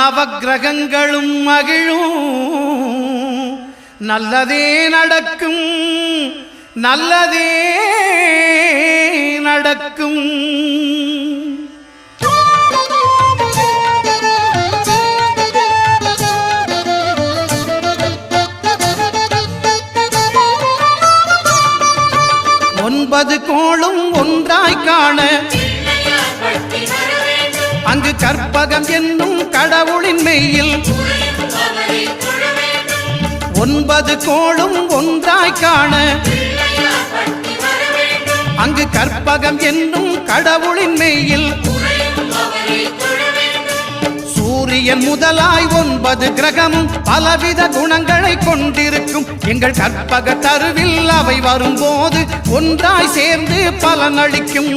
நவக்கிரகங்களும் மகிழும், நல்லதே நடக்கும், நல்லதே நடக்கும். ஒன்பது கோளும் ஒன்றாய் காண அங்கு கற்பகம் என்னும் கடவுளின் மெய்யில் ஒன்பது கோளும் ஒன்றாய் காண அங்கு கற்பகம் என்னும் கடவுளின் மெய்யில் சூரியன் முதலாய் 9 கிரகமும் பலவித குணங்களை கொண்டிருக்கும். எங்கள் கற்பக தருவில் அவை வரும்போது ஒன்றாய் சேர்ந்து பலனளிக்கும்.